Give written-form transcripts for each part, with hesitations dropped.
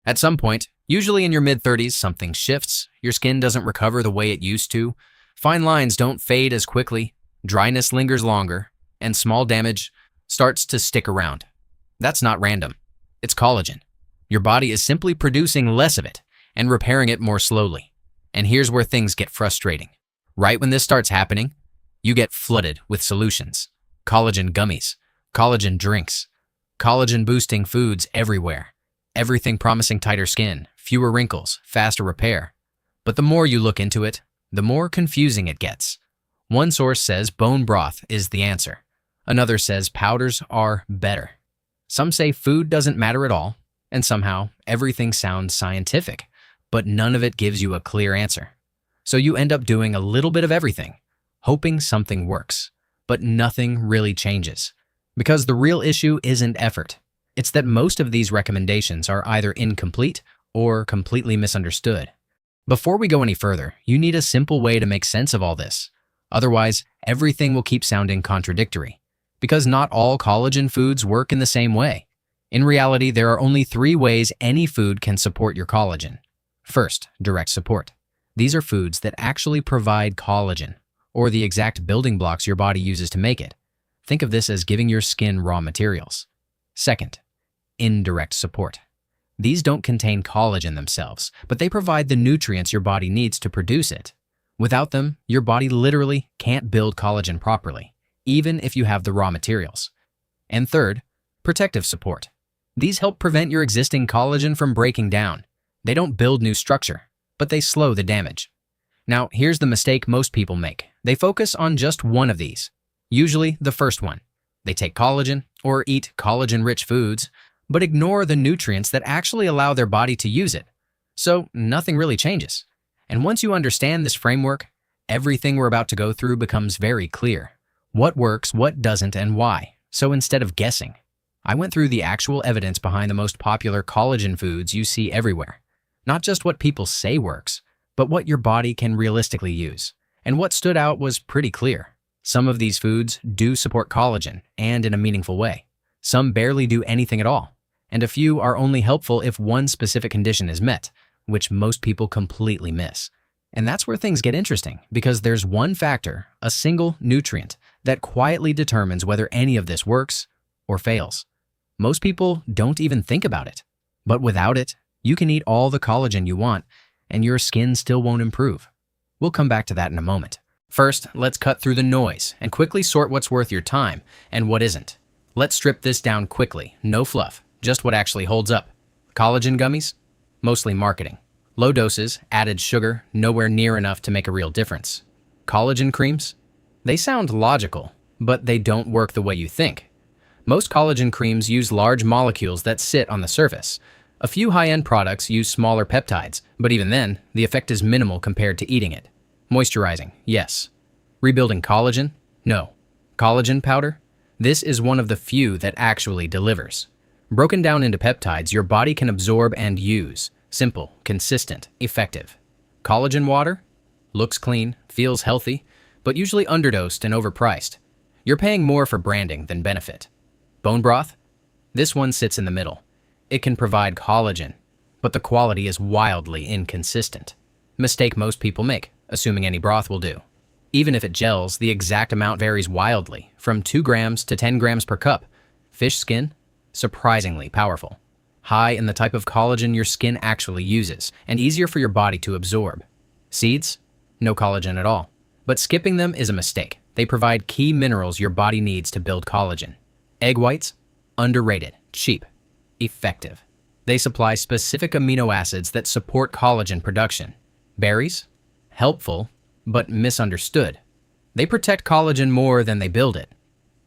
At some point, usually in your mid-30s, something shifts, your skin doesn't recover the way it used to, fine lines don't fade as quickly, dryness lingers longer, and small damage starts to stick around. That's not random. It's collagen. Your body is simply producing less of it and repairing it more slowly. And here's where things get frustrating. Right when this starts happening, you get flooded with solutions. Collagen gummies, collagen drinks, collagen-boosting foods everywhere. Everything promising tighter skin, fewer wrinkles, faster repair. But the more you look into it, the more confusing it gets. One source says bone broth is the answer. Another says powders are better. Some say food doesn't matter at all, and somehow everything sounds scientific, but none of it gives you a clear answer. So you end up doing a little bit of everything, hoping something works, but nothing really changes. Because the real issue isn't effort. It's that most of these recommendations are either incomplete or completely misunderstood. Before we go any further, you need a simple way to make sense of all this. Otherwise, everything will keep sounding contradictory. Because not all collagen foods work in the same way. In reality, there are only 3 ways any food can support your collagen. First, direct support. These are foods that actually provide collagen, or the exact building blocks your body uses to make it. Think of this as giving your skin raw materials. Second, indirect support. These don't contain collagen themselves, but they provide the nutrients your body needs to produce it. Without them, your body literally can't build collagen properly, even if you have the raw materials. And third, protective support. These help prevent your existing collagen from breaking down. They don't build new structure, but they slow the damage. Now, here's the mistake most people make. They focus on just one of these, usually the first one. They take collagen or eat collagen-rich foods, but ignore the nutrients that actually allow their body to use it. So nothing really changes. And once you understand this framework, everything we're about to go through becomes very clear. What works, what doesn't, and why. So instead of guessing, I went through the actual evidence behind the most popular collagen foods you see everywhere. Not just what people say works, but what your body can realistically use. And what stood out was pretty clear. Some of these foods do support collagen, and in a meaningful way. Some barely do anything at all. And a few are only helpful if one specific condition is met, which most people completely miss. And that's where things get interesting, because there's one factor, a single nutrient, that quietly determines whether any of this works or fails. Most people don't even think about it. But without it, you can eat all the collagen you want, and your skin still won't improve. We'll come back to that in a moment. First, let's cut through the noise and quickly sort what's worth your time and what isn't. Let's strip this down quickly, no fluff, just what actually holds up. Collagen gummies? Mostly marketing. Low doses, added sugar, nowhere near enough to make a real difference. Collagen creams? They sound logical, but they don't work the way you think. Most collagen creams use large molecules that sit on the surface. A few high-end products use smaller peptides, but even then, the effect is minimal compared to eating it. Moisturizing, yes. Rebuilding collagen? No. Collagen powder? This is one of the few that actually delivers. Broken down into peptides, your body can absorb and use. Simple, consistent, effective. Collagen water? Looks clean, feels healthy, but usually underdosed and overpriced. You're paying more for branding than benefit. Bone broth? This one sits in the middle. It can provide collagen, but the quality is wildly inconsistent. Mistake most people make, assuming any broth will do. Even if it gels, the exact amount varies wildly, from 2 grams to 10 grams per cup. Fish skin? Surprisingly powerful. High in the type of collagen your skin actually uses, and easier for your body to absorb. Seeds? No collagen at all. But skipping them is a mistake. They provide key minerals your body needs to build collagen. Egg whites? Underrated, cheap, effective. They supply specific amino acids that support collagen production. Berries? Helpful, but misunderstood. They protect collagen more than they build it.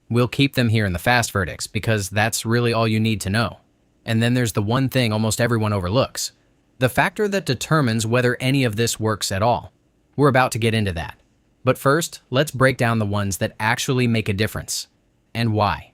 We'll keep them here in the fast verdicts because that's really all you need to know. And then there's the one thing almost everyone overlooks, the factor that determines whether any of this works at all. We're about to get into that. But first, let's break down the ones that actually make a difference, and why.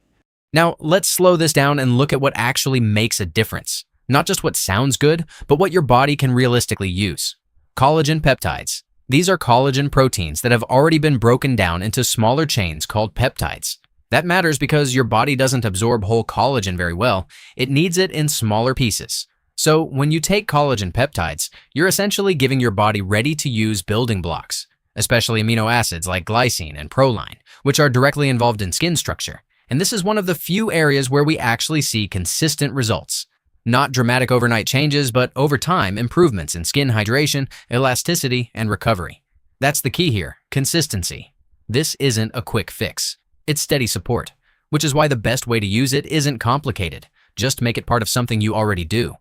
Now, let's slow this down and look at what actually makes a difference. Not just what sounds good, but what your body can realistically use. Collagen peptides. These are collagen proteins that have already been broken down into smaller chains called peptides. That matters because your body doesn't absorb whole collagen very well. It needs it in smaller pieces. So when you take collagen peptides, you're essentially giving your body ready-to-use building blocks, especially amino acids like glycine and proline, which are directly involved in skin structure. And this is one of the few areas where we actually see consistent results. Not dramatic overnight changes, but over time, improvements in skin hydration, elasticity, and recovery. That's the key here, consistency. This isn't a quick fix. It's steady support, which is why the best way to use it isn't complicated. Just make it part of something you already do.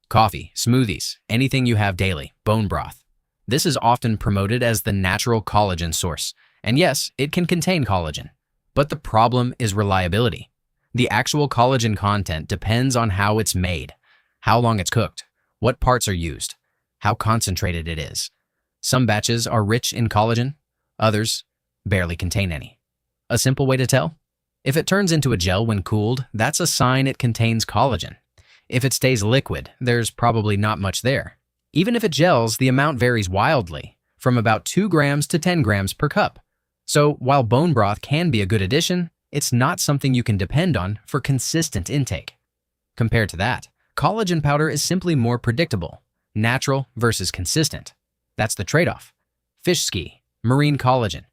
Coffee, smoothies, anything you have daily, bone broth. This is often promoted as the natural collagen source. And yes, it can contain collagen. But the problem is reliability. The actual collagen content depends on how it's made, how long it's cooked, what parts are used, how concentrated it is. Some batches are rich in collagen, others barely contain any. A simple way to tell? If it turns into a gel when cooled, that's a sign it contains collagen. If it stays liquid, there's probably not much there. Even if it gels, the amount varies wildly, from about 2 grams to 10 grams per cup. So while bone broth can be a good addition, it's not something you can depend on for consistent intake. Compared to that, collagen powder is simply more predictable, natural versus consistent. That's the trade-off. Fish ski, marine collagen.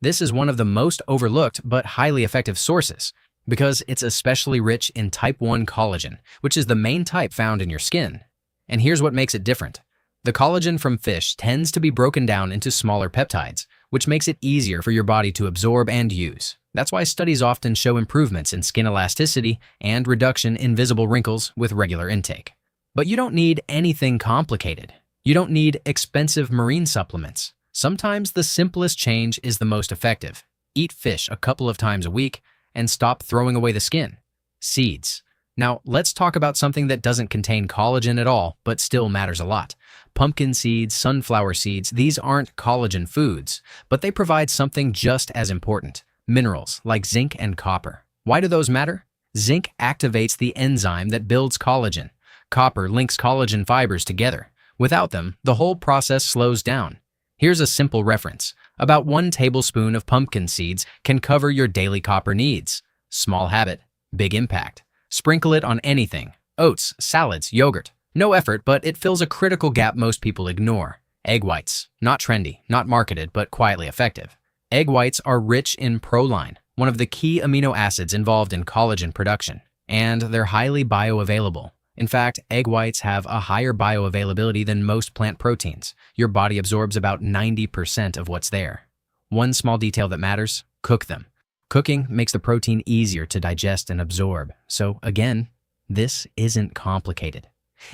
This is one of the most overlooked but highly effective sources because it's especially rich in type 1 collagen, which is the main type found in your skin. And here's what makes it different. The collagen from fish tends to be broken down into smaller peptides, which makes it easier for your body to absorb and use. That's why studies often show improvements in skin elasticity and reduction in visible wrinkles with regular intake. But you don't need anything complicated. You don't need expensive marine supplements. Sometimes the simplest change is the most effective. Eat fish a couple of times a week and stop throwing away the skin. Seeds. Now, let's talk about something that doesn't contain collagen at all, but still matters a lot. Pumpkin seeds, sunflower seeds, these aren't collagen foods, but they provide something just as important. Minerals like zinc and copper. Why do those matter? Zinc activates the enzyme that builds collagen. Copper links collagen fibers together. Without them, the whole process slows down. Here's a simple reference. About 1 tablespoon of pumpkin seeds can cover your daily copper needs. Small habit, big impact. Sprinkle it on anything. Oats, salads, yogurt. No effort, but it fills a critical gap most people ignore. Egg whites. Not trendy, not marketed, but quietly effective. Egg whites are rich in proline, one of the key amino acids involved in collagen production, and they're highly bioavailable. In fact, egg whites have a higher bioavailability than most plant proteins. Your body absorbs about 90% of what's there. One small detail that matters, cook them. Cooking makes the protein easier to digest and absorb. So again, this isn't complicated.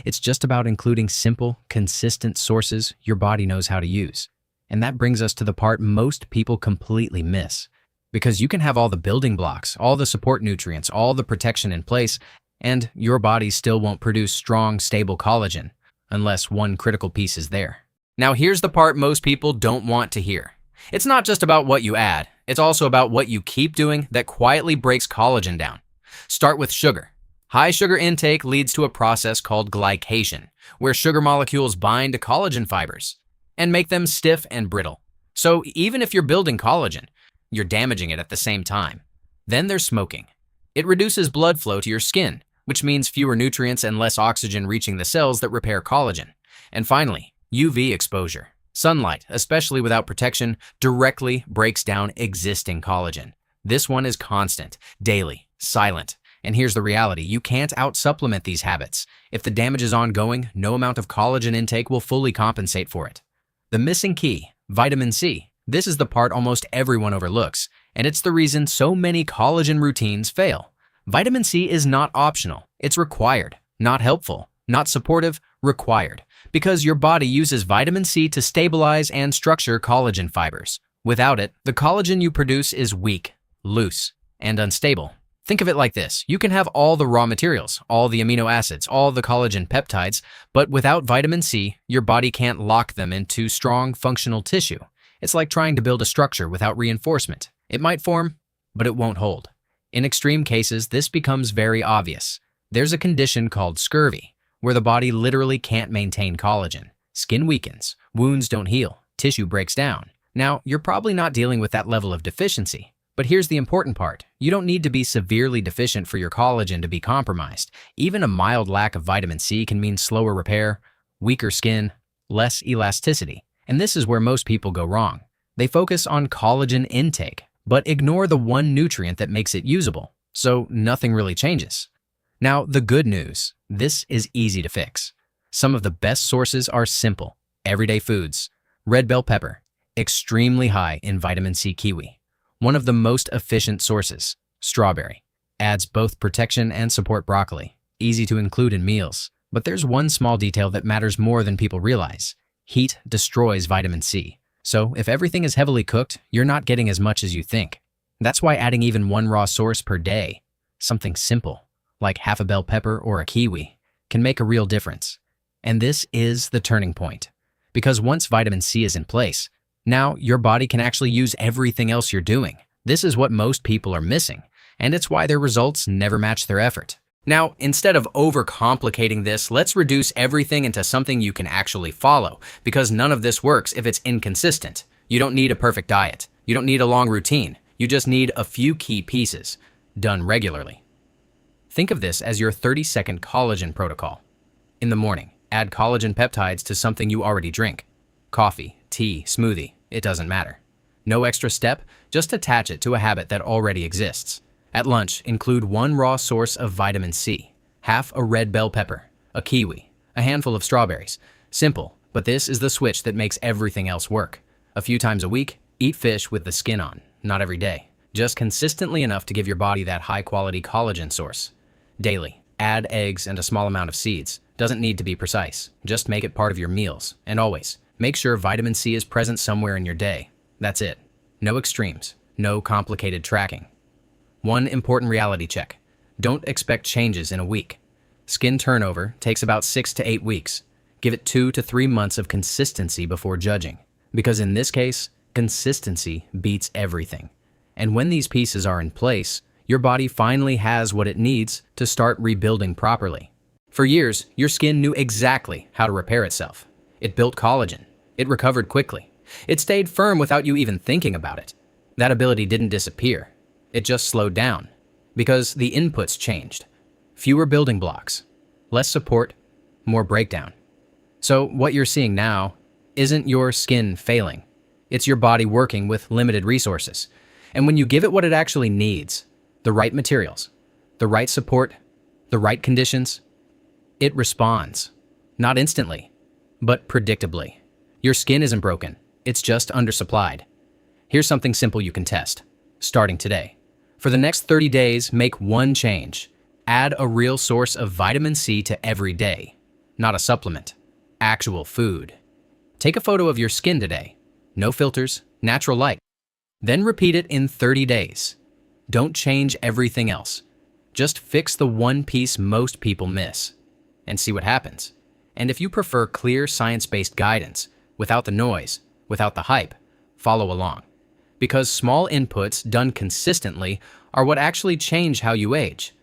It's just about including simple, consistent sources your body knows how to use. And that brings us to the part most people completely miss. Because you can have all the building blocks, all the support nutrients, all the protection in place, and your body still won't produce strong, stable collagen unless one critical piece is there. Now here's the part most people don't want to hear. It's not just about what you add, it's also about what you keep doing that quietly breaks collagen down. Start with sugar. High sugar intake leads to a process called glycation, where sugar molecules bind to collagen fibers and make them stiff and brittle. So even if you're building collagen, you're damaging it at the same time. Then there's smoking. It reduces blood flow to your skin, which means fewer nutrients and less oxygen reaching the cells that repair collagen. And finally, UV exposure. Sunlight, especially without protection, directly breaks down existing collagen. This one is constant, daily, silent. And here's the reality, you can't out-supplement these habits. If the damage is ongoing, no amount of collagen intake will fully compensate for it. The missing key, vitamin C. This is the part almost everyone overlooks, and it's the reason so many collagen routines fail. Vitamin C is not optional, it's required. Not helpful, not supportive, required. Because your body uses vitamin C to stabilize and structure collagen fibers. Without it, the collagen you produce is weak, loose, and unstable. Think of it like this. You can have all the raw materials, all the amino acids, all the collagen peptides, but without vitamin C, your body can't lock them into strong, functional tissue. It's like trying to build a structure without reinforcement. It might form, but it won't hold. In extreme cases, this becomes very obvious. There's a condition called scurvy, where the body literally can't maintain collagen. Skin weakens, wounds don't heal, tissue breaks down. Now, you're probably not dealing with that level of deficiency, But here's the important part. You don't need to be severely deficient for your collagen to be compromised. Even a mild lack of vitamin C can mean slower repair, weaker skin, less elasticity. And this is where most people go wrong. They focus on collagen intake, but ignore the one nutrient that makes it usable, so nothing really changes. Now, the good news, this is easy to fix. Some of the best sources are simple, everyday foods. Red bell pepper, extremely high in vitamin C kiwi. One of the most efficient sources, strawberry, adds both protection and support broccoli, easy to include in meals. But there's one small detail that matters more than people realize. Heat destroys vitamin C. So if everything is heavily cooked, you're not getting as much as you think. That's why adding even one raw source per day, something simple, like half a bell pepper or a kiwi, can make a real difference. And this is the turning point. Because once vitamin C is in place, now your body can actually use everything else you're doing. This is what most people are missing, and it's why their results never match their effort. Now, instead of overcomplicating this, let's reduce everything into something you can actually follow, because none of this works if it's inconsistent. You don't need a perfect diet. You don't need a long routine. You just need a few key pieces, done regularly. Think of this as your 30-second collagen protocol. In the morning, add collagen peptides to something you already drink. Coffee, tea, smoothie, it doesn't matter. No extra step, just attach it to a habit that already exists. At lunch, include one raw source of vitamin C, half a red bell pepper, a kiwi, a handful of strawberries. Simple, but this is the switch that makes everything else work. A few times a week, eat fish with the skin on, not every day. Just consistently enough to give your body that high-quality collagen source. Daily, add eggs and a small amount of seeds. Doesn't need to be precise, just make it part of your meals. And always, make sure vitamin C is present somewhere in your day. That's it. No extremes, no complicated tracking. One important reality check. Don't expect changes in a week. Skin turnover takes about 6 to 8 weeks. Give it 2 to 3 months of consistency before judging. Because in this case, consistency beats everything. And when these pieces are in place, your body finally has what it needs to start rebuilding properly. For years, your skin knew exactly how to repair itself. It built collagen. It recovered quickly. It stayed firm without you even thinking about it. That ability didn't disappear. It just slowed down. Because the inputs changed. Fewer building blocks. Less support. More breakdown. So what you're seeing now isn't your skin failing. It's your body working with limited resources. And when you give it what it actually needs, the right materials, the right support, the right conditions, it responds. Not instantly, but predictably. Your skin isn't broken, it's just undersupplied. Here's something simple you can test, starting today. For the next 30 days, make one change. Add a real source of vitamin C to every day. Not a supplement, actual food. Take a photo of your skin today. No filters, natural light. Then repeat it in 30 days. Don't change everything else. Just fix the one piece most people miss and see what happens. And if you prefer clear science-based guidance, without the noise, without the hype, follow along. Because small inputs done consistently are what actually change how you age.